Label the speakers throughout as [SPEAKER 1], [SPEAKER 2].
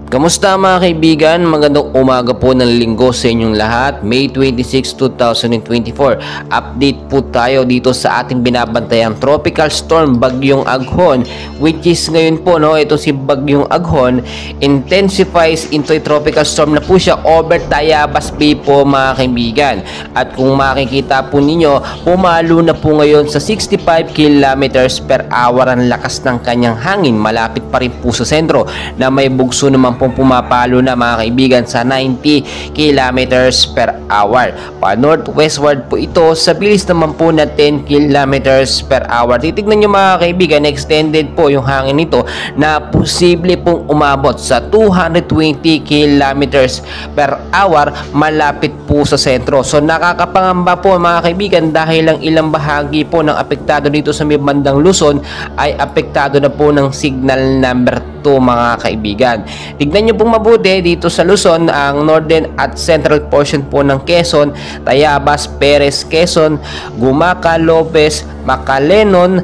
[SPEAKER 1] Kamusta mga kaibigan? Magandang umaga po ng linggo sa inyong lahat. May 26, 2024. Update po tayo dito sa ating binabantayang tropical storm Bagyong Aghon, which is ngayon po ito si Bagyong Aghon intensifies into a tropical storm na po siya over Tayabas Bay po mga kaibigan. At kung makikita po ninyo, pumalo na po ngayon sa 65 kilometers per hour ang lakas ng kanyang hangin. Malapit pa rin po sa sentro na may bugso naman pong pumapalo na mga kaibigan sa 90 kilometers per hour. Pa northwestward po ito sa bilis naman po na 10 kilometers per hour. Titignan nyo mga kaibigan, extended po yung hangin nito na posible pong umabot sa 220 kilometers per hour malapit po sa sentro. So nakakapangamba po mga kaibigan dahil ang ilang bahagi po ng apektado dito sa may bandang Luzon ay apektado na po ng signal number 2 mga kaibigan. Tignan nyo pong mabuti dito sa Luzon, ang northern at central portion po ng Quezon, Tayabas, Perez, Quezon, Gumaca, Lopez, Macalenon,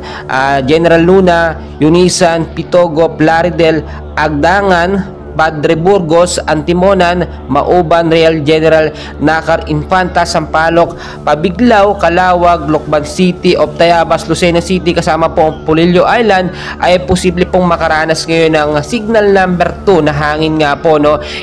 [SPEAKER 1] General Luna, Yunisan, Pitogo, Plaridel, Agdangan, Padre Burgos, Antimonan, Mauban, Real General, Nacar, Infanta, Sampaloc, Pabiglaw, Calawag, Lokban City of Tayabas, Lucena City kasama po ang Polillo Island ay posible pong makaranas ngayon ng signal number 2 na hangin nga po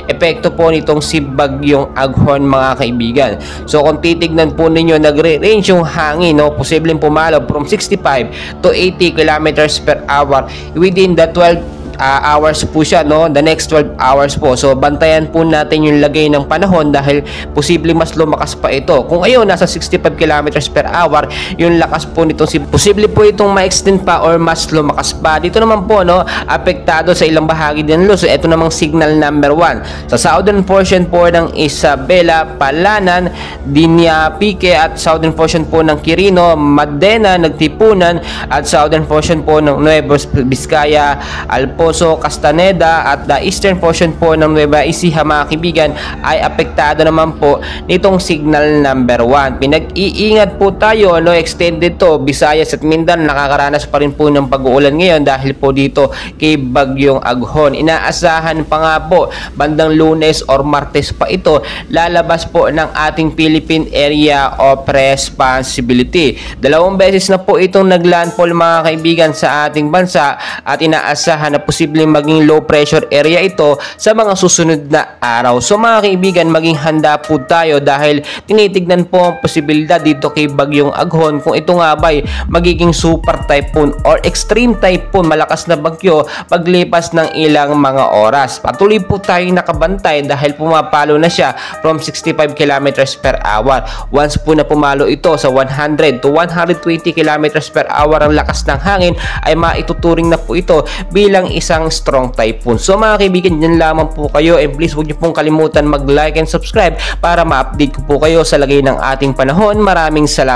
[SPEAKER 1] epekto po nitong si Bagyong Aghon mga kaibigan. So kung titignan po ninyo, nagre-range yung hangin posibleng pumalo from 65 to 80 kilometers per hour within the 12 hours po siya the next 12 hours po. So bantayan po natin yung lagay ng panahon dahil posible mas lumakas pa ito. Kung ngayon nasa 65 kilometers per hour yung lakas po nito, posible po itong ma-extend pa or mas lumakas pa. Dito naman po apektado sa ilang bahagi din ng Luzon. Ito namang signal number 1 sa southern portion po ng Isabela, Palanan, Dinya, Pique at southern portion po ng Quirino, Madena, Nagtipunan at southern portion po ng Nueva Vizcaya, Alfonso, Castaneda at the eastern portion po ng Nueva Ecija mga kaibigan ay apektado naman po nitong signal number 1. Pinag-iingat po tayo extended to Visayas at Mindanao. Nakakaranas pa rin po ng pag-uulan ngayon dahil po dito kay Bagyong Aghon. Inaasahan pa nga po bandang Lunes or Martes pa ito lalabas po ng ating Philippine Area of Responsibility. 2 beses na po itong naglandfall mga kaibigan sa ating bansa at inaasahan na posibleng maging low pressure area ito sa mga susunod na araw. So mga kaibigan, maging handa po tayo dahil tinitignan po ang posibilidad dito kay Bagyong Aghon kung ito nga ba'y magiging super typhoon or extreme typhoon, malakas na bagyo paglipas ng ilang mga oras. Patuloy po tayong nakabantay dahil pumapalo na siya from 65 kilometers per hour. Once po na pumalo ito sa 100 to 120 kilometers per hour ang lakas ng hangin ay maituturing na po ito bilang isang strong typhoon. So mga kaibigan, yan lamang po kayo, and please huwag niyo pong kalimutan mag-like and subscribe para ma-update ko po kayo sa lagay ng ating panahon. Maraming salamat.